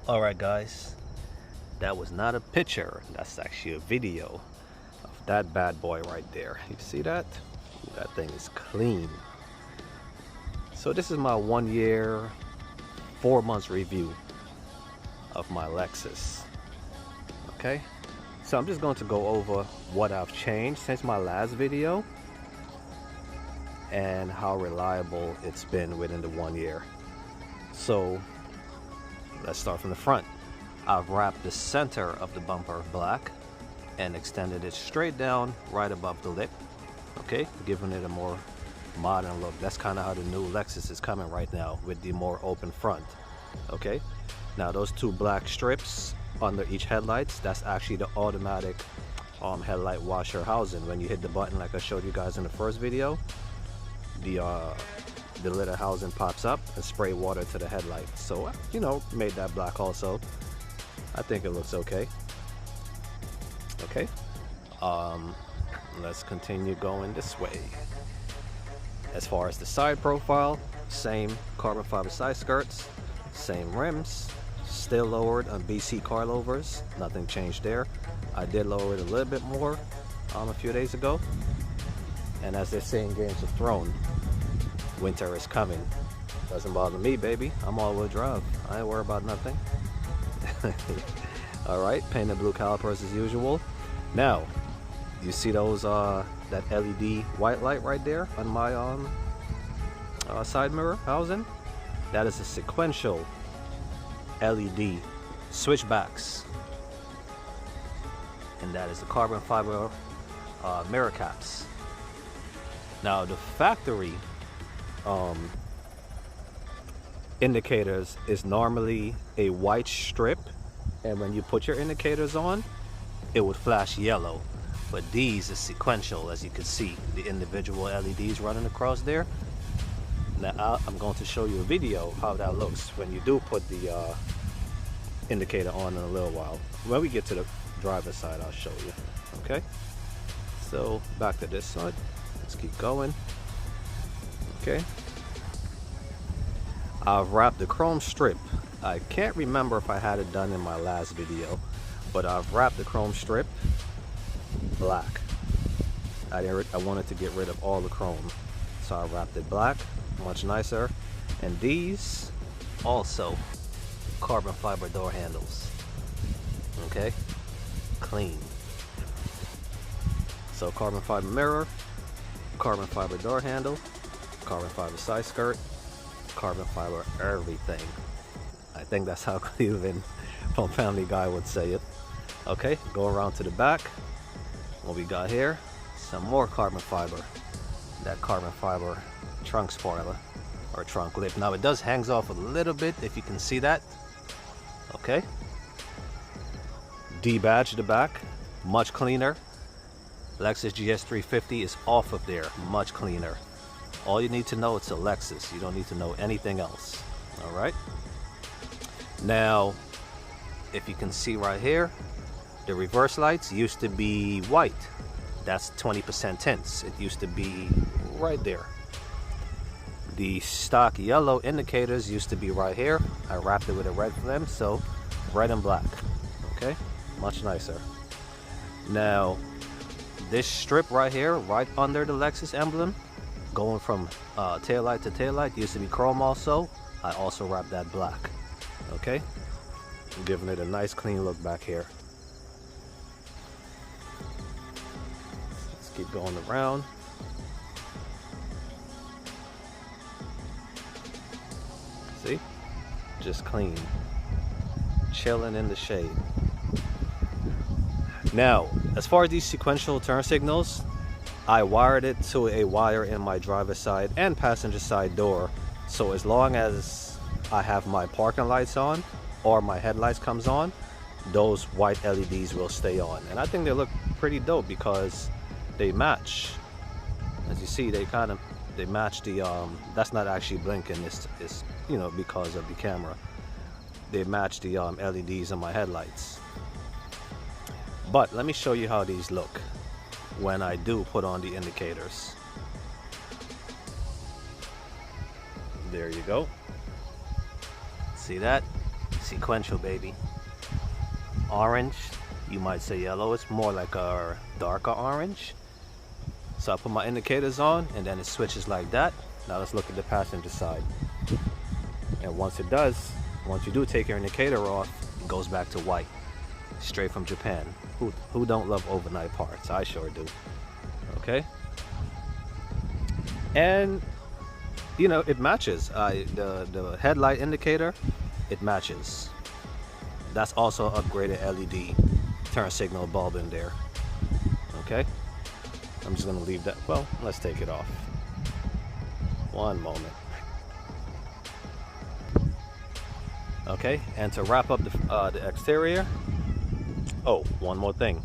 Alright guys, that was not a picture, that's actually a video of that bad boy right there. You see that? That thing is clean. So this is my 1 year, 4 months review of my Lexus. Okay, so I'm just going to go over what I've changed since my last video and how reliable it's been within the 1 year. So let's start from the front. I've wrapped the center of the bumper black and extended it straight down right above the lip. Okay, giving it a more modern look. That's kind of how the new Lexus is coming right now, with the more open front. Okay, now those two black strips under each headlights, that's actually the automatic headlight washer housing. When you hit the button like I showed you guys in the first video, the little housing pops up and spray water to the headlight. So, you know, made that black also. I think it looks okay. Okay, let's continue going this way. As far as the side profile, same carbon fiber side skirts, same rims, still lowered on BC coilovers, nothing changed there. I did lower it a little bit more a few days ago, and as they say in Games of Thrones, winter is coming. Doesn't bother me, baby. I'm all-wheel drive. I ain't worried about nothing. Alright, painted blue calipers as usual. Now, you see those that LED white light right there on my side mirror housing? That is a sequential LED switchbacks. And that is the carbon fiber mirror caps. Now the factory indicators is normally a white strip, and when you put your indicators on it would flash yellow, but these is sequential, as you can see the individual LEDs running across there. Now I'm going to show you a video how that looks when you do put the indicator on in a little while. When we get to the driver's side I'll show you. Okay, so back to this side, let's keep going. Okay, I've wrapped the chrome strip. I can't remember if I had it done in my last video, but I've wrapped the chrome strip black. I wanted to get rid of all the chrome, so I wrapped it black, much nicer. And these also carbon fiber door handles. Okay, clean. So carbon fiber mirror, carbon fiber door handle, carbon fiber side skirt, carbon fiber everything. I think that's how Cleveland from Family Guy would say it. Okay, go around to the back. What we got here, some more carbon fiber. That carbon fiber trunk spoiler or trunk lip. Now it does hangs off a little bit, if you can see that. Okay, D-badge the back, much cleaner. Lexus GS350 is off of there, much cleaner. All you need to know, it's a Lexus. You don't need to know anything else. All right. Now, if you can see right here, the reverse lights used to be white. That's 20% tints. It used to be right there. The stock yellow indicators used to be right here. I wrapped it with a red film, so red and black. Okay, much nicer. Now, this strip right here, right under the Lexus emblem, going from taillight to taillight, used to be chrome also. I also wrapped that black. Okay, I'm giving it a nice clean look back here. Let's keep going around. See, just clean, chilling in the shade. Now, as far as these sequential turn signals, I wired it to a wire in my driver's side and passenger side door. So as long as I have my parking lights on or my headlights comes on, those white LEDs will stay on. And I think they look pretty dope because they match. As you see, they match the that's not actually blinking, it's you know, because of the camera. They match the LEDs on my headlights. But let me show you how these look when I do put on the indicators. There you go. See that? Sequential, baby. Orange, you might say yellow. It's more like a darker orange. So I put my indicators on and then it switches like that. Now let's look at the passenger side. And once it does, once you do take your indicator off, it goes back to white. Straight from Japan. Who don't love overnight parts? I sure do. Okay. And you know, it matches. The headlight indicator, it matches. That's also upgraded LED turn signal bulb in there. Okay. I'm just gonna leave that. Well, let's take it off. One moment. Okay, and to wrap up the exterior. Oh, one more thing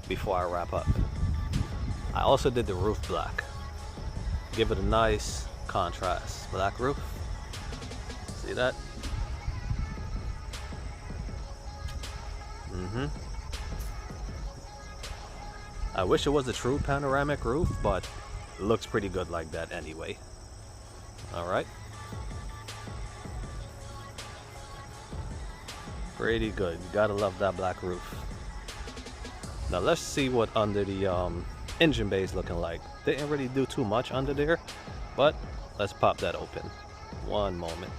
before I wrap up. I also did the roof black. Give it a nice contrast. Black roof. See that? I wish it was a true panoramic roof, but it looks pretty good like that anyway. Alright. Pretty good. You gotta love that black roof. Now let's see what under the engine bay is looking like. Didn't really do too much under there, but let's pop that open. One moment.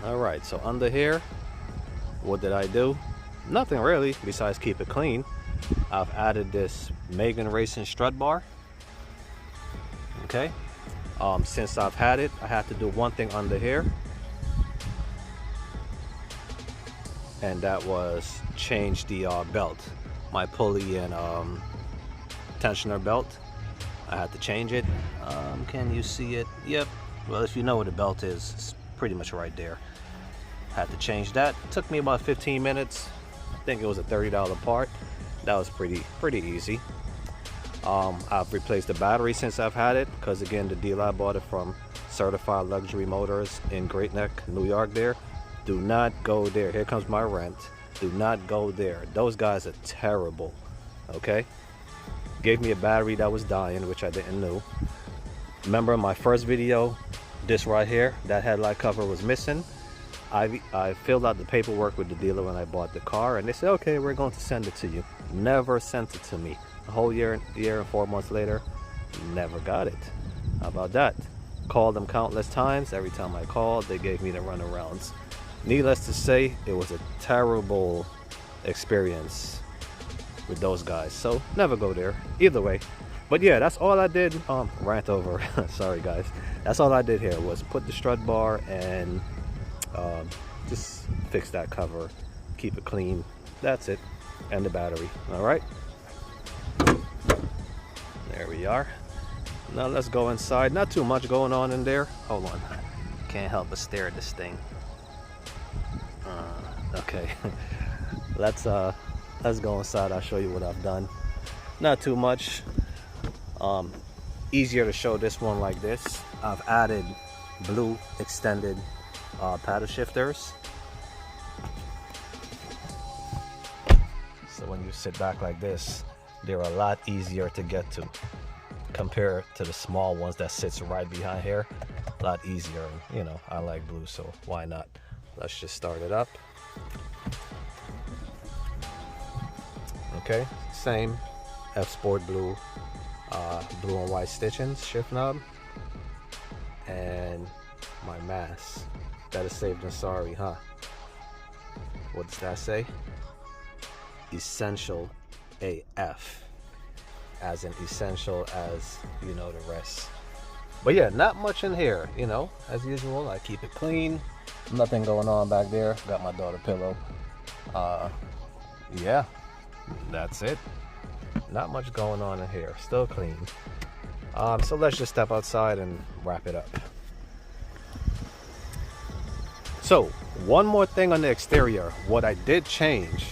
Alright, so under here, what did I do? Nothing really, besides keep it clean. I've added this Megan Racing strut bar. Okay. Since I've had it, I had to do one thing under here. And that was change the belt. My pulley and tensioner belt. I had to change it. Can you see it? Yep. Well, if you know what the belt is, it's pretty much right there. Had to change that. Took me about 15 minutes. I think it was a $30 part. That was pretty easy. I've replaced the battery since I've had it, because again, the dealer I bought it from, Certified Luxury Motors in Great Neck, New York there. Do not go there. Here comes my rant. Do not go there. Those guys are terrible. Okay? Gave me a battery that was dying, which I didn't know. Remember my first video, this right here, that headlight cover was missing. I filled out the paperwork with the dealer when I bought the car, and they said, okay, we're going to send it to you. Never sent it to me. A whole year and 4 months later, never got it. How about that? Called them countless times. Every time I called, they gave me the runarounds. Needless to say, it was a terrible experience with those guys. So never go there. Either way. But yeah, that's all I did. Rant over. Sorry guys. That's all I did here was put the strut bar and just fix that cover, keep it clean. That's it. And the battery. Alright. There we are. Now let's go inside. Not too much going on in there. Hold on. Can't help but stare at this thing. Okay. Let's go inside. I'll show you what I've done. Not too much. Easier to show this one like this. I've added blue extended paddle shifters. So when you sit back like this, they're a lot easier to get to compared to the small ones that sits right behind here. A lot easier. You know, I like blue, so why not? Let's just start it up. Okay, same F Sport blue, blue and white stitchings, shift knob, and my mask. Better safe than sorry, huh? What does that say? Essential AF, as in essential as, you know, the rest. But yeah, not much in here, you know, as usual. I keep it clean. Nothing going on back there. Got my daughter pillow. Yeah, that's it. Not much going on in here. Still clean. So let's just step outside and wrap it up. So one more thing on the exterior. What I did change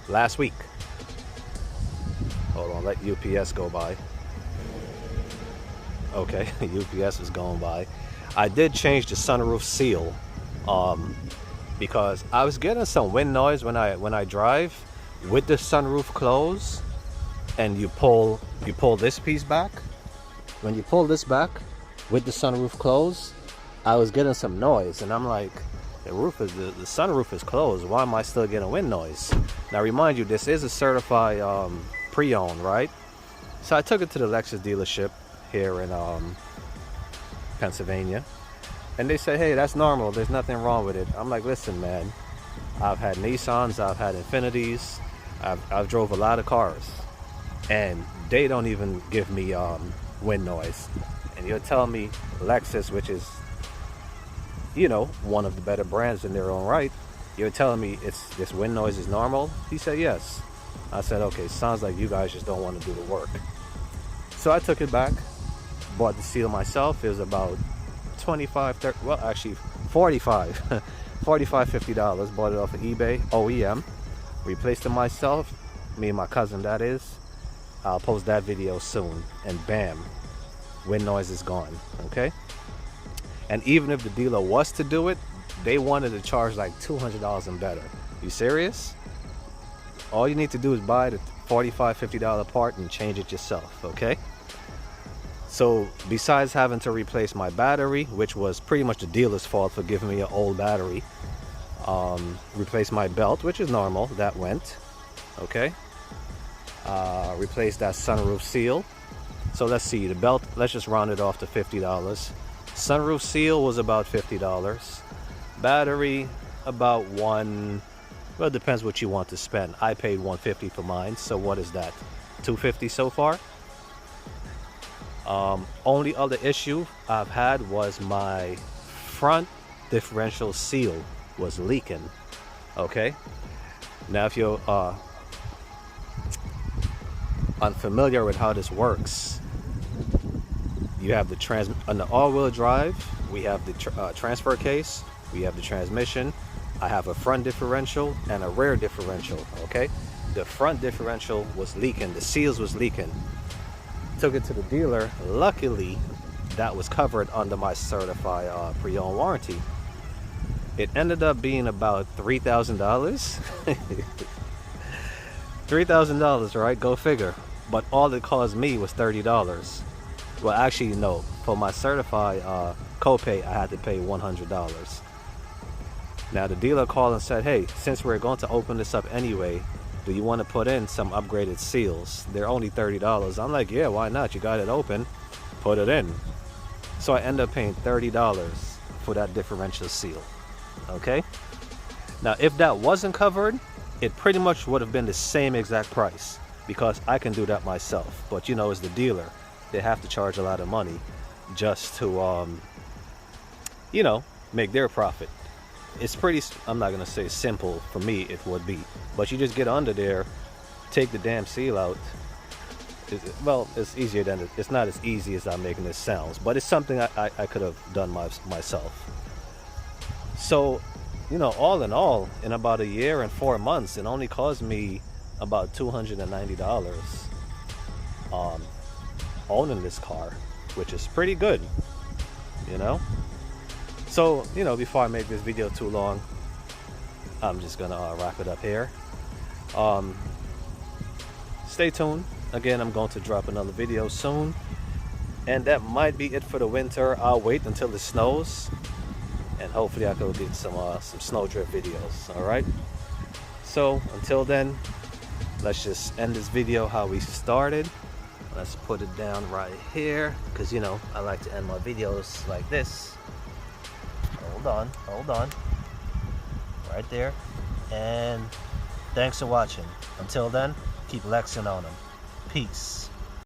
last week. Hold on, let UPS go by. Okay, UPS is going by. I did change the sunroof seal because I was getting some wind noise when I drive with the sunroof closed, and you pull this piece back. When you pull this back with the sunroof closed, I was getting some noise, and I'm like, the sunroof is closed. Why am I still getting wind noise? Now, remind you, this is a certified pre-owned, right? So I took it to the Lexus dealership here in Pennsylvania, and they said, hey, that's normal. There's nothing wrong with it. I'm like, listen, man, I've had Nissans, I've had Infinitis, I've drove a lot of cars, and they don't even give me wind noise. And you're telling me Lexus, which is, you know, one of the better brands in their own right, you're telling me this wind noise is normal? He said yes. I said, okay, sounds like you guys just don't want to do the work. So I took it back, bought the seal myself. It was about 25, 30, well, actually 45 $50. Bought it off of eBay, OEM. Replaced it myself, me and my cousin, that is. I'll post that video soon, and bam, wind noise is gone. Okay. And even if the dealer was to do it, they wanted to charge like $200 and better. You serious? All you need to do is buy the $45, $50 part and change it yourself. Okay. So besides having to replace my battery, which was pretty much the dealer's fault for giving me an old battery, replace my belt, which is normal, that went. Okay. Replace that sunroof seal. So let's see, the belt, let's just round it off to $50. Sunroof seal was about $50. Battery about well, it depends what you want to spend. I paid $150 for mine, so what is that, $250 so far? Only other issue I've had was my front differential seal was leaking. Okay, now if you're unfamiliar with how this works, you have the on the all-wheel drive, we have the transfer case, we have the transmission. I have a front differential and a rear differential. Okay, the front differential was leaking, the seals was leaking. Took it to the dealer. Luckily, that was covered under my certified pre-owned warranty. It ended up being about $3,000. $3,000, right? Go figure. But all it cost me was $30. Well, actually, no. For my certified copay, I had to pay $100. Now, the dealer called and said, hey, since we're going to open this up anyway, do you want to put in some upgraded seals? They're only $30. I'm like, yeah, why not? You got it open, put it in. So I end up paying $30 for that differential seal. Okay. Now, if that wasn't covered, it pretty much would have been the same exact price, because I can do that myself. But you know, as the dealer, they have to charge a lot of money just to, you know, make their profit. It's pretty, I'm not gonna say simple. For me it would be, but you just get under there, take the damn seal out. Well, it's easier than it's not as easy as I'm making this sounds, but it's something I could have done myself. So, you know, all in all, in about a year and 4 months, it only cost me about $290 owning this car, which is pretty good, you know. So, you know, before I make this video too long, I'm just gonna wrap it up here. Stay tuned. Again, I'm going to drop another video soon, and that might be it for the winter. I'll wait until it snows, and hopefully I can get some snow drift videos. All right. So until then, let's just end this video how we started. Let's put it down right here, because you know I like to end my videos like this. Hold on, right there. And thanks for watching. Until then, keep Lexing on them. Peace.